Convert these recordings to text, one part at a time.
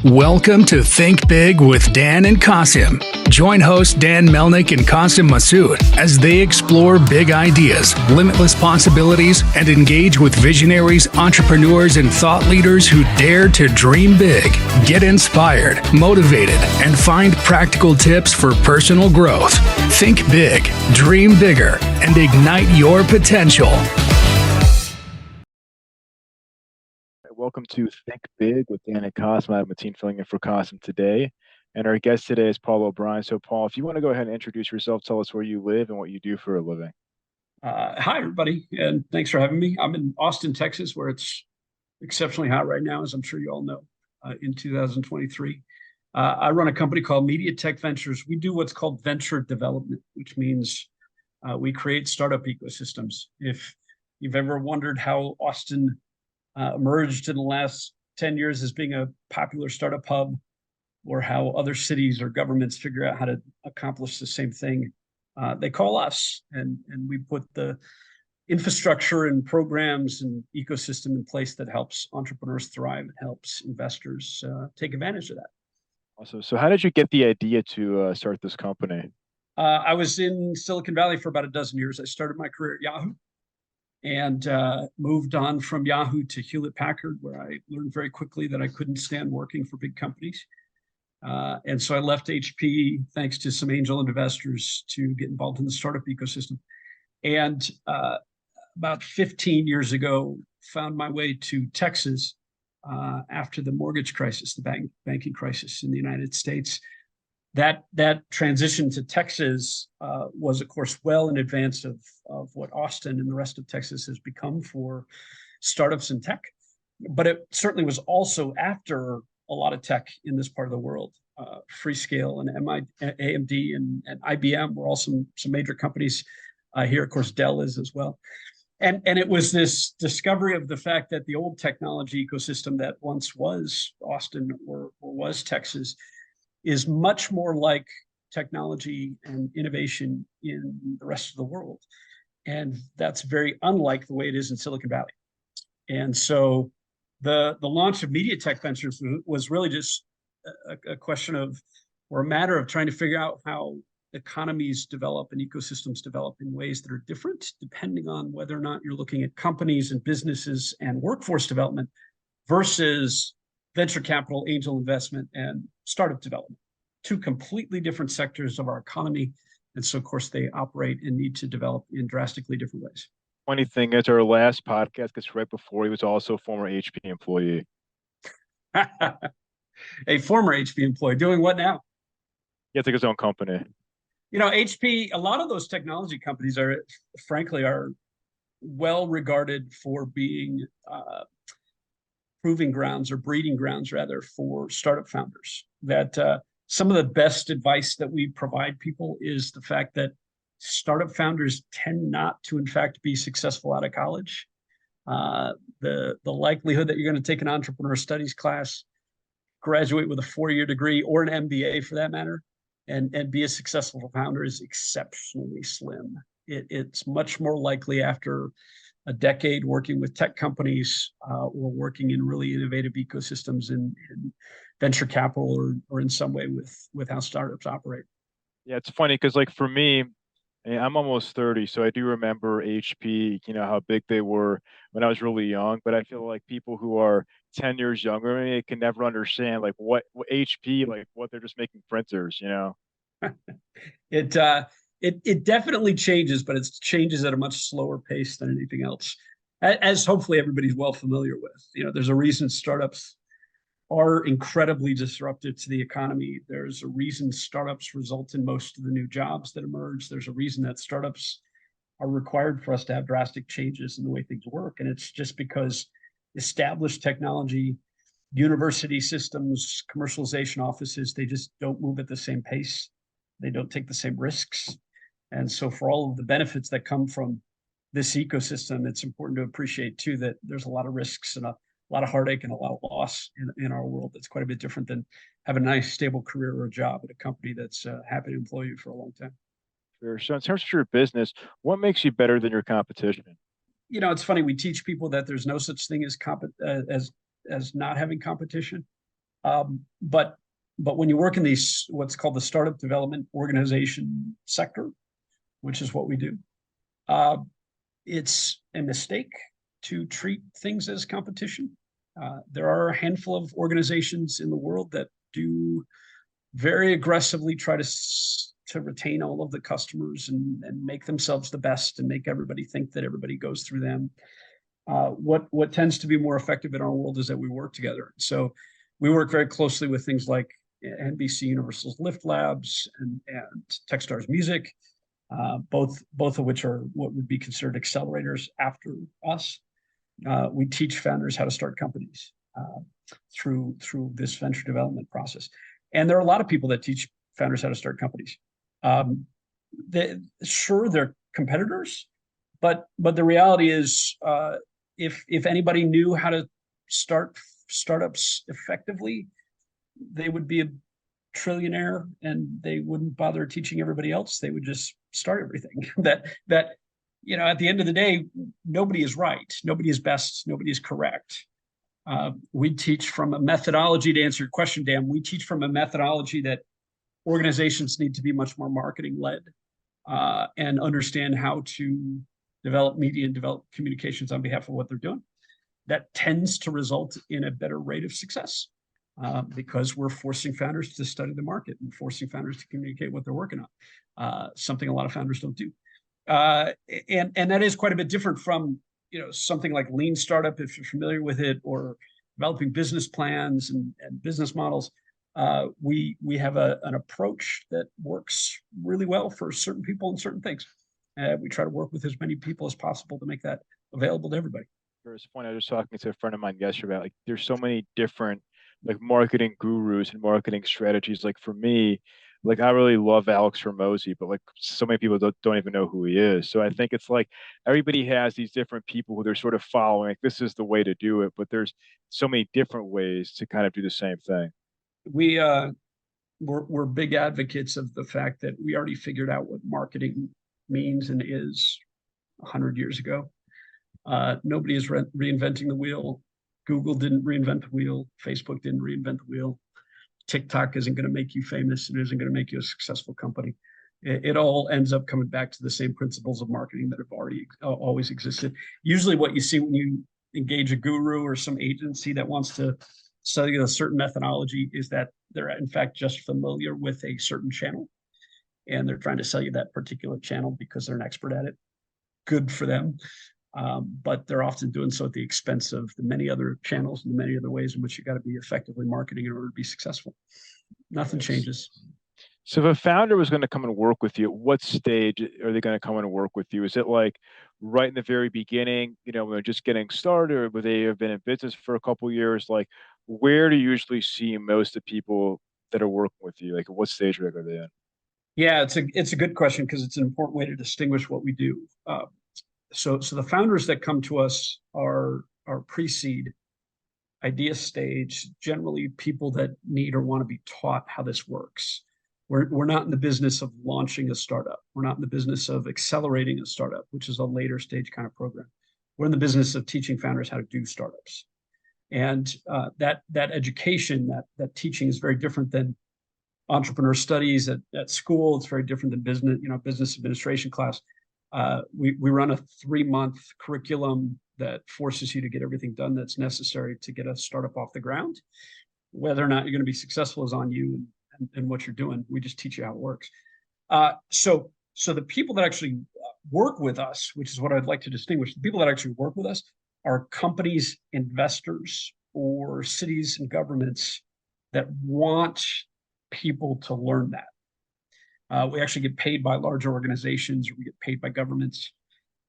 Welcome to Think Big with Dan and Qasim. Join hosts Dan Melnick and Qasim Masood as they explore big ideas, limitless possibilities, and engage with visionaries, entrepreneurs, and thought leaders who dare to dream big, get inspired, motivated, and find practical tips for personal growth. Think big, dream bigger, and ignite your potential. Welcome to Think Big with Dan and Qasim. I have Mateen filling in for Qasim today. And our guest today is Paul O'Brien. So, Paul, if you want to go ahead and introduce yourself, tell us where you live and what you do for a living. Hi, everybody, and thanks for having me. I'm in Austin, Texas, where it's exceptionally hot right now, as I'm sure you all know, in 2023. I run a company called MediaTech Ventures. We do what's called venture development, which means we create startup ecosystems. If you've ever wondered how Austin emerged in the last 10 years as being a popular startup hub, or how other cities or governments figure out how to accomplish the same thing, they call us, and we put the infrastructure and programs and ecosystem in place that helps entrepreneurs thrive and helps investors take advantage of that. Also, so how did you get the idea to start this company? I was in Silicon Valley for about a dozen years. I started my career at Yahoo and moved on from Yahoo to Hewlett Packard, where I learned very quickly that I couldn't stand working for big companies. And so I left HP thanks to some angel investors to get involved in the startup ecosystem. And about 15 years ago, found my way to Texas after the mortgage crisis, the banking crisis in the United States. That transition to Texas was, of course, well in advance of what Austin and the rest of Texas has become for startups and tech. But it certainly was also after a lot of tech in this part of the world. Freescale and AMD and IBM were all some major companies here. Of course, Dell is as well. And it was this discovery of the fact that the old technology ecosystem that once was Austin or was Texas is much more like technology and innovation in the rest of the world. And that's very unlike the way it is in Silicon Valley. And so the launch of MediaTech Ventures was really just a question of, or a matter of trying to figure out how economies develop and ecosystems develop in ways that are different, depending on whether or not you're looking at companies and businesses and workforce development versus venture capital, angel investment, and startup development. Two completely different sectors of our economy. And so, of course, they operate and need to develop in drastically different ways. Funny thing is, our last podcast, because right before he was also a former HP employee. A former HP employee. Doing what now? He has like his own company. You know, HP, a lot of those technology companies are, frankly, are well regarded for being proving grounds, or breeding grounds rather, for startup founders. That some of the best advice that we provide people is the fact that startup founders tend not to, in fact, be successful out of college. The likelihood that you're going to take an entrepreneur studies class, graduate with a 4-year degree or an MBA for that matter, and be a successful founder is exceptionally slim. It's much more likely after a decade working with tech companies or working in really innovative ecosystems in venture capital or in some way with how startups operate. Yeah, it's funny because like for me, I'm almost 30, so I do remember HP, how big they were when I was really young. But I feel like people who are 10 years younger than me can never understand like what HP, like what they're just making printers, It definitely changes, but it changes at a much slower pace than anything else, as hopefully everybody's well familiar with. There's a reason startups are incredibly disruptive to the economy. There's a reason startups result in most of the new jobs that emerge. There's a reason that startups are required for us to have drastic changes in the way things work. And it's just because established technology, university systems, commercialization offices, they just don't move at the same pace. They don't take the same risks. And so for all of the benefits that come from this ecosystem, it's important to appreciate too that there's a lot of risks and a lot of heartache and a lot of loss in our world. That's quite a bit different than having a nice stable career or a job at a company that's happy to employ you for a long time. Sure. So in terms of your business, what makes you better than your competition? It's funny. We teach people that there's no such thing as not having competition. But when you work in these what's called the startup development organization sector, which is what we do, it's a mistake to treat things as competition. There are a handful of organizations in the world that do very aggressively try to retain all of the customers and make themselves the best and make everybody think that everybody goes through them. What tends to be more effective in our world is that we work together. So we work very closely with things like NBC Universal's Lift Labs and Techstars Music, both of which are what would be considered accelerators after us. We teach founders how to start companies through this venture development process. And there are a lot of people that teach founders how to start companies. Sure, they're competitors, but the reality is, if anybody knew how to start startups effectively, they would be a trillionaire and they wouldn't bother teaching everybody else. They would just start everything. That at the end of the day, nobody is right, nobody is best, nobody is correct. We teach from a methodology, to answer your question, Dan. We teach from a methodology that organizations need to be much more marketing led and understand how to develop media and develop communications on behalf of what they're doing. That tends to result in a better rate of success because we're forcing founders to study the market and forcing founders to communicate what they're working on, something a lot of founders don't do. And that is quite a bit different from something like lean startup, if you're familiar with it, or developing business plans and business models. We have an approach that works really well for certain people and certain things. We try to work with as many people as possible to make that available to everybody. First point, I was just talking to a friend of mine yesterday about, like, there's so many different like marketing gurus and marketing strategies. Like for me, like I really love Alex Hormozy, but like so many people don't even know who he is. So I think it's like everybody has these different people who they're sort of following. Like this is the way to do it, but there's so many different ways to kind of do the same thing. We're big advocates of the fact that we already figured out what marketing means and is 100 years ago. Nobody is reinventing the wheel. Google didn't reinvent the wheel. Facebook didn't reinvent the wheel. TikTok isn't going to make you famous. It isn't going to make you a successful company. It all ends up coming back to the same principles of marketing that have already always existed. Usually what you see when you engage a guru or some agency that wants to sell you a certain methodology is that they're in fact just familiar with a certain channel and they're trying to sell you that particular channel because they're an expert at it. Good for them. But they're often doing so at the expense of the many other channels and the many other ways in which you got to be effectively marketing in order to be successful. Nothing changes. So if a founder was going to come and work with you, at what stage are they going to come and work with you? Is it like right in the very beginning, when they're just getting started, or would they have been in business for a couple of years? Like, where do you usually see most of the people that are working with you? Like, at what stage are they in? Yeah, it's a good question because it's an important way to distinguish what we do. So the founders that come to us are pre-seed, idea stage, generally people that need or want to be taught how this works. We're not in the business of launching a startup. We're not in the business of accelerating a startup, which is a later stage kind of program. We're in the business of teaching founders how to do startups. And that education, that teaching is very different than entrepreneur studies at school. It's very different than business administration class. We run a 3-month curriculum that forces you to get everything done that's necessary to get a startup off the ground. Whether or not you're going to be successful is on you and what you're doing. We just teach you how it works. So the people that actually work with us, which is what I'd like to distinguish, the people that actually work with us are companies, investors, or cities and governments that want people to learn that. We actually get paid by large organizations, or we get paid by governments.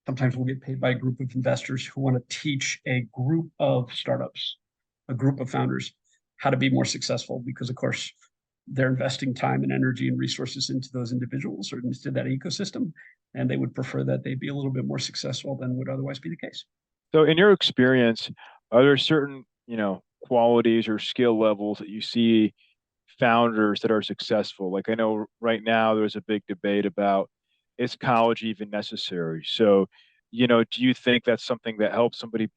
Sometimes we'll get paid by a group of investors who want to teach a group of startups, a group of founders, how to be more successful, because of course they're investing time and energy and resources into those individuals or into that ecosystem, and they would prefer that they be a little bit more successful than would otherwise be the case. So in your experience, are there certain, qualities or skill levels that you see founders that are successful? Like I know right now there's a big debate about, is college even necessary? So, do you think that's something that helps somebody,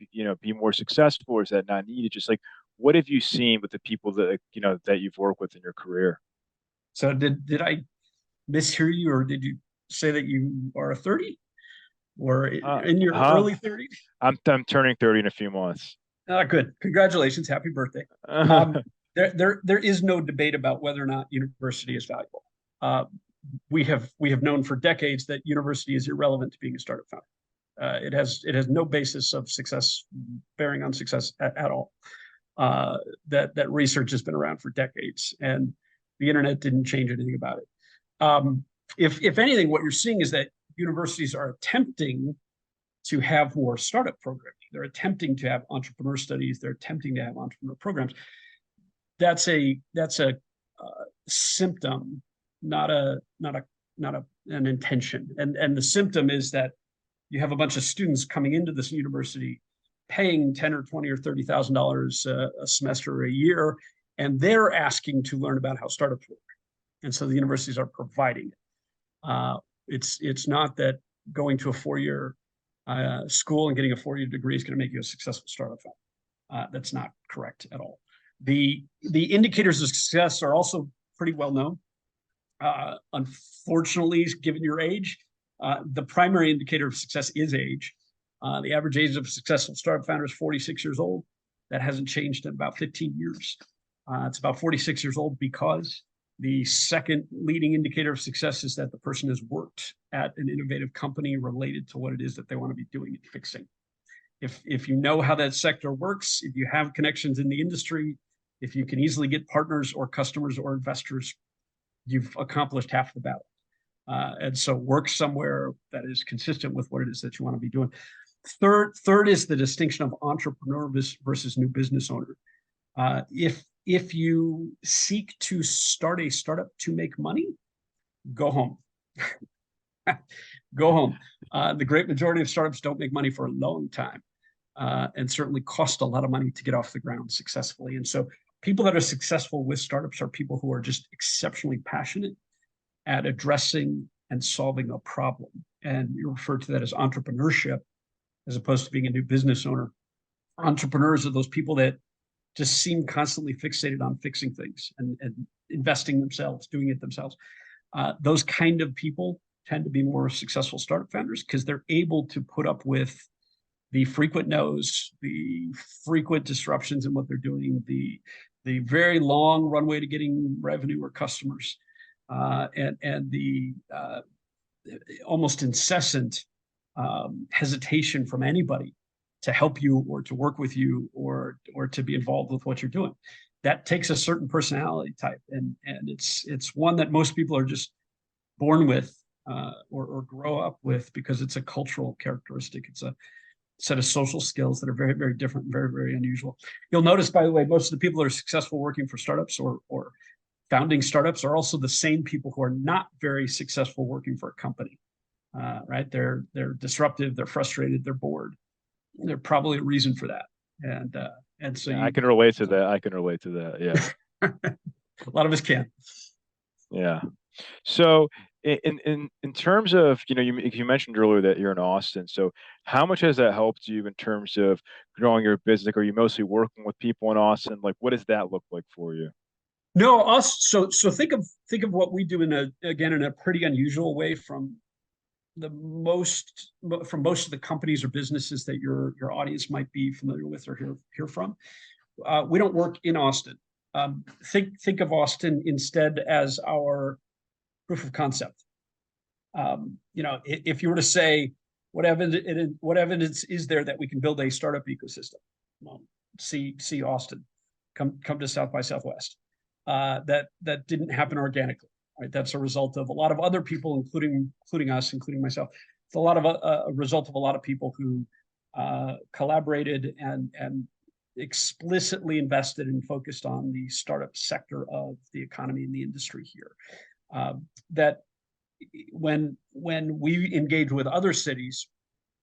be more successful, or is that not needed? Just like, what have you seen with the people that that you've worked with in your career? So did I mishear you, or did you say that you are 30 or in your Huh? early 30s? I'm turning 30 in a few months. Good. Congratulations. Happy birthday. Um, there is no debate about whether or not university is valuable. Uh, we have known for decades that university is irrelevant to being a startup founder. It has no basis of success, bearing on success at all. That research has been around for decades, and the internet didn't change anything about it. If anything, what you're seeing is that universities are attempting to have more startup programming. They're attempting to have entrepreneur studies. They're attempting to have entrepreneur programs. That's a symptom, not an intention. And the symptom is that you have a bunch of students coming into this university paying $10 or $20 or $30,000 a semester or a year, and they're asking to learn about how startups work. And so the universities are providing it. It's not that going to a four-year school and getting a four-year degree is going to make you a successful startup founder. That's not correct at all. The indicators of success are also pretty well known. Unfortunately, given your age, the primary indicator of success is age. The average age of a successful startup founder is 46 years old. That hasn't changed in about 15 years. It's about 46 years old because the second leading indicator of success is that the person has worked at an innovative company related to what it is that they want to be doing and fixing. If you know how that sector works, if you have connections in the industry, if you can easily get partners or customers or investors, you've accomplished half the battle. And so work somewhere that is consistent with what it is that you want to be doing. Third is the distinction of entrepreneur versus new business owner. If you seek to start a startup to make money, go home. Go home. The great majority of startups don't make money for a long time, and certainly cost a lot of money to get off the ground successfully. And so people that are successful with startups are people who are just exceptionally passionate at addressing and solving a problem. And you refer to that as entrepreneurship as opposed to being a new business owner. Entrepreneurs are those people that just seem constantly fixated on fixing things and investing themselves, doing it themselves. Those kind of people tend to be more successful startup founders because they're able to put up with the frequent no's, the frequent disruptions in what they're doing, the very long runway to getting revenue or customers, and the almost incessant hesitation from anybody to help you or to work with you or to be involved with what you're doing. That takes a certain personality type, and it's one that most people are just born with or grow up with because it's a cultural characteristic. It's a set of social skills that are very, very different and very, very unusual. You'll notice, by the way, most of the people that are successful working for startups or founding startups are also the same people who are not very successful working for a company. Right? They're disruptive, they're frustrated, they're bored. There's probably a reason for that. And so I can relate to that. I can relate to that. Yeah. A lot of us can. Yeah. So in terms of, you mentioned earlier that you're in Austin. So how much has that helped you in terms of growing your business? Like, are you mostly working with people in Austin? Like, what does that look like for you? No, so think of what we do in a pretty unusual way from most of the companies or businesses that your audience might be familiar with or hear from. We don't work in Austin. Think of Austin instead as our proof of concept. If you were to say what evidence is there that we can build a startup ecosystem, well, see Austin, come to South by Southwest. That didn't happen organically. Right, that's a result of a lot of other people, including us, including myself. It's a result of a lot of people who collaborated and explicitly invested and focused on the startup sector of the economy and the industry here. That when we engage with other cities,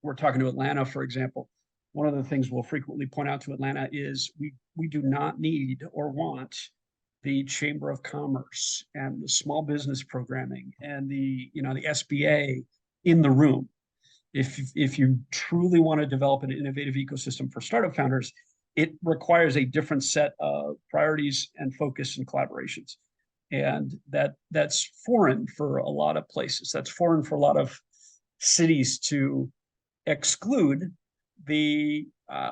we're talking to Atlanta, for example. One of the things we'll frequently point out to Atlanta is we do not need or want the Chamber of Commerce and the small business programming and the SBA in the room. If you truly want to develop an innovative ecosystem for startup founders, it requires a different set of priorities and focus and collaborations. And that's foreign for a lot of places. That's foreign for a lot of cities to exclude the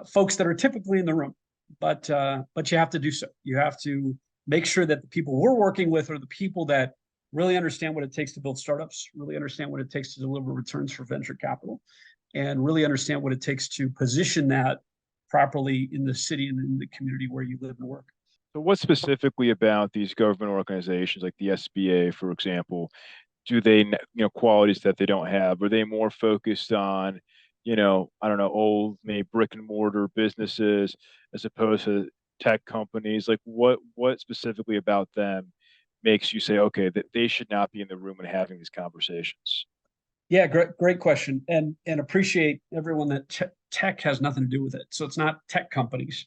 folks that are typically in the room. But you have to do so. You have to make sure that the people we're working with are the people that really understand what it takes to build startups, really understand what it takes to deliver returns for venture capital, and really understand what it takes to position that properly in the city and in the community where you live and work. So what specifically about these government organizations like the SBA, for example, do they, qualities that they don't have? Are they more focused on, I don't know, old maybe brick and mortar businesses as opposed to tech companies? Like what specifically about them makes you say, okay, that they should not be in the room and having these conversations? Yeah, great question, and appreciate everyone that tech has nothing to do with it. So it's not tech companies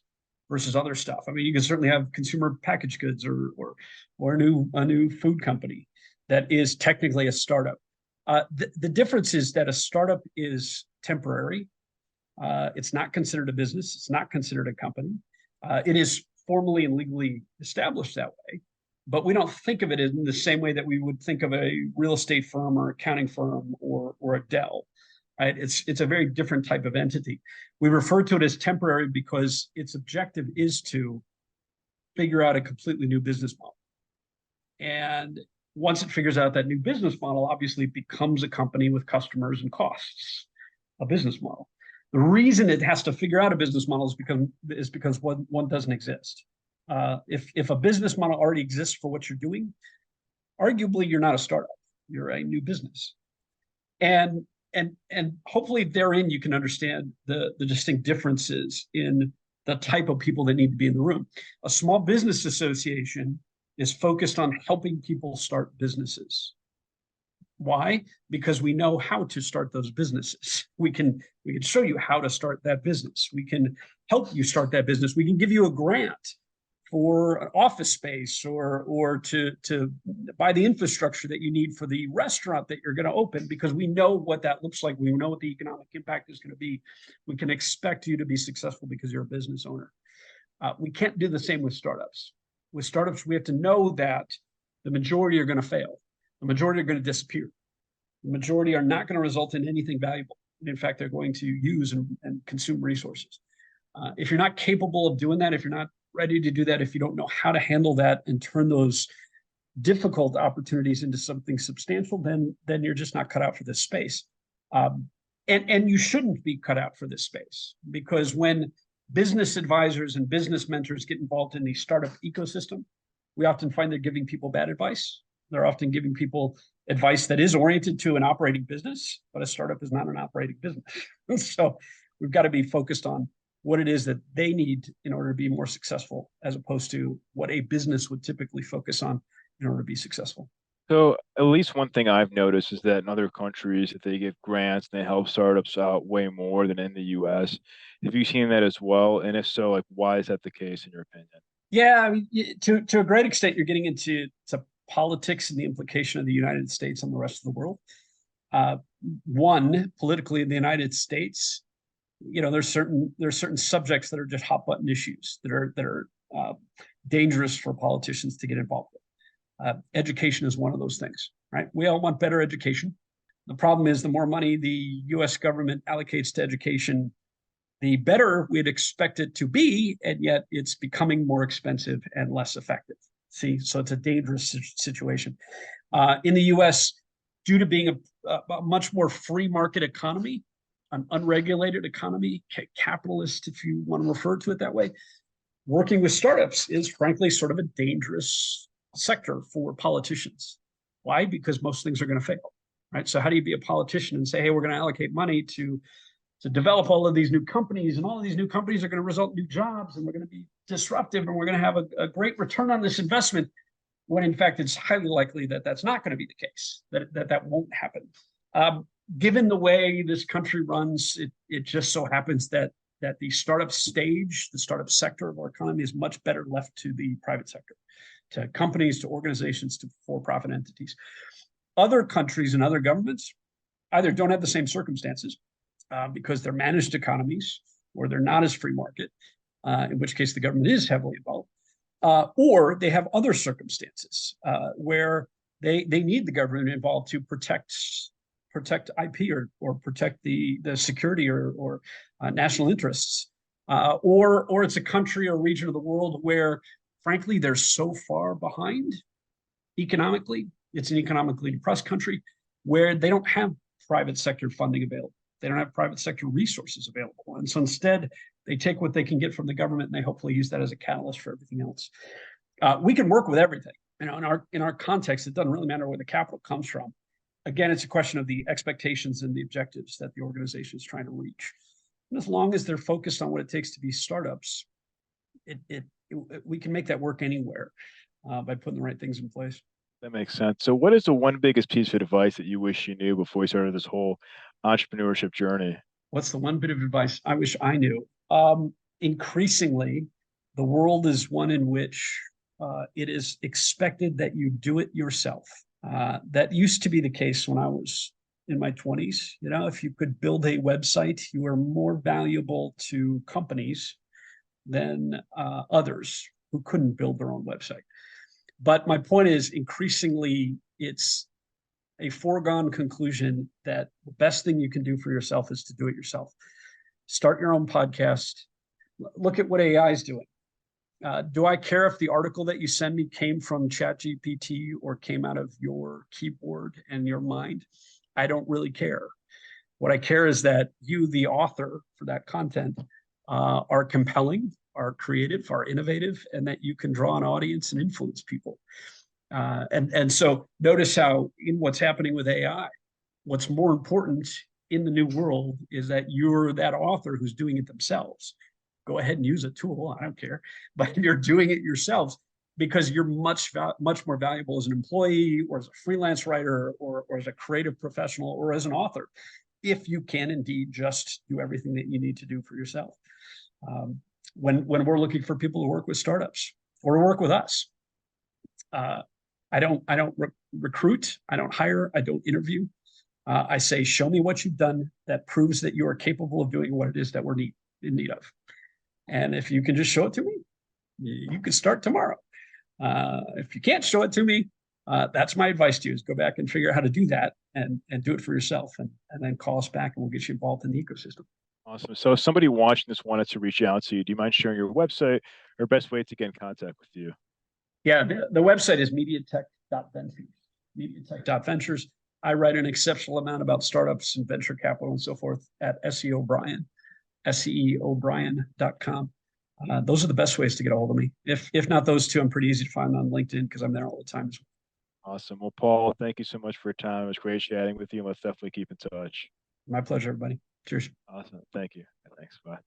versus other stuff. I mean, you can certainly have consumer packaged goods or a new food company that is technically a startup. The difference is that a startup is temporary. It's not considered a business. It's not considered a company. It is formally and legally established that way, but we don't think of it in the same way that we would think of a real estate firm or accounting firm or a Dell. Right? It's a very different type of entity. We refer to it as temporary because its objective is to figure out a completely new business model. And once it figures out that new business model, obviously it becomes a company with customers and costs, a business model. The reason it has to figure out a business model is because one doesn't exist. If a business model already exists for what you're doing, arguably you're not a startup, you're a new business. And hopefully therein you can understand the distinct differences in the type of people that need to be in the room. A small business association is focused on helping people start businesses. Why? Because we know how to start those businesses. We can show you how to start that business. We can help you start that business. We can give you a grant for an office space or to buy the infrastructure that you need for the restaurant that you're going to open, because we know what that looks like. We know what the economic impact is going to be. We can expect you to be successful because you're a business owner. We can't do the same with startups. With startups, we have to know that the majority are going to fail. The majority are going to disappear. The majority are not going to result in anything valuable. In fact, they're going to use and consume resources. If you're not capable of doing that, if you're not ready to do that, if you don't know how to handle that and turn those difficult opportunities into something substantial, then you're just not cut out for this space. And you shouldn't be cut out for this space, because when business advisors and business mentors get involved in the startup ecosystem, we often find they're giving people bad advice. They're often giving people advice that is oriented to an operating business, but a startup is not an operating business. So we've got to be focused on what it is that they need in order to be more successful, as opposed to what a business would typically focus on in order to be successful. So at least one thing I've noticed is that in other countries, that they give grants and they help startups out way more than in the US. Have you seen that as well? And if so, like, why is that the case in your opinion? Yeah, I mean, to a great extent, you're getting into politics and the implication of the United States on the rest of the world. One, politically in the United States, there's certain subjects that are just hot button issues that are dangerous for politicians to get involved with. Education is one of those things, right? We all want better education. The problem is the more money the U.S. government allocates to education, the better we'd expect it to be, and yet it's becoming more expensive and less effective. See, so it's a dangerous situation. In the U.S., due to being a much more free market economy, an unregulated economy, capitalist, if you want to refer to it that way, working with startups is frankly sort of a dangerous sector for politicians. Why? Because most things are going to fail, right? So how do you be a politician and say, hey, we're going to allocate money to develop all of these new companies, and all of these new companies are going to result in new jobs, and we're going to be disruptive, and we're going to have a great return on this investment, when in fact it's highly likely that that's not going to be the case, that won't happen. Given the way this country runs, it just so happens that the startup stage, the startup sector of our economy is much better left to the private sector, to companies, to organizations, to for-profit entities. Other countries and other governments either don't have the same circumstances, because they're managed economies, or they're not as free market, in which case the government is heavily involved, or they have other circumstances where they need the government involved to protect IP or protect the security or national interests, or it's a country or region of the world where, frankly, they're so far behind economically. It's an economically depressed country where they don't have private sector funding available. They don't have private sector resources available. And so instead, they take what they can get from the government and they hopefully use that as a catalyst for everything else. We can work with everything. You know, in our context, it doesn't really matter where the capital comes from. Again, it's a question of the expectations and the objectives that the organization is trying to reach. And as long as they're focused on what it takes to be startups, we can make that work anywhere by putting the right things in place. That makes sense. So what is the one biggest piece of advice that you wish you knew before you started this whole entrepreneurship journey? What's the one bit of advice I wish I knew? Increasingly, the world is one in which it is expected that you do it yourself. That used to be the case when I was in my 20s. You know, if you could build a website, you were more valuable to companies than others who couldn't build their own website. But my point is, increasingly, it's a foregone conclusion that the best thing you can do for yourself is to do it yourself. Start your own podcast. Look at what AI is doing. Do I care if the article that you send me came from ChatGPT or came out of your keyboard and your mind? I don't really care. What I care is that you, the author for that content, are compelling, are creative, are innovative, and that you can draw an audience and influence people. And so notice how in what's happening with AI, what's more important in the new world is that you're that author who's doing it themselves. Go ahead and use a tool, I don't care, but you're doing it yourselves because you're much more valuable as an employee or as a freelance writer or as a creative professional or as an author, if you can indeed just do everything that you need to do for yourself. When we're looking for people to work with startups or to work with us, I don't recruit, I don't hire, I don't interview. I say, show me what you've done that proves that you are capable of doing what it is that we're in need of. And if you can just show it to me, you can start tomorrow. If you can't show it to me, that's my advice to you, is go back and figure out how to do that and do it for yourself, and then call us back and we'll get you involved in the ecosystem. Awesome. So if somebody watching this wanted to reach out to you, do you mind sharing your website or best way to get in contact with you? Yeah, the website is MediaTech.Ventures. MediaTech.Ventures. I write an exceptional amount about startups and venture capital and so forth at SE O'Brien, SEObrien.com. Those are the best ways to get a hold of me. If not those two, I'm pretty easy to find on LinkedIn because I'm there all the time as well. Awesome. Well, Paul, thank you so much for your time. It was great chatting with you. Let's definitely keep in touch. My pleasure, everybody. Cheers. Awesome. Thank you. Thanks. Bye.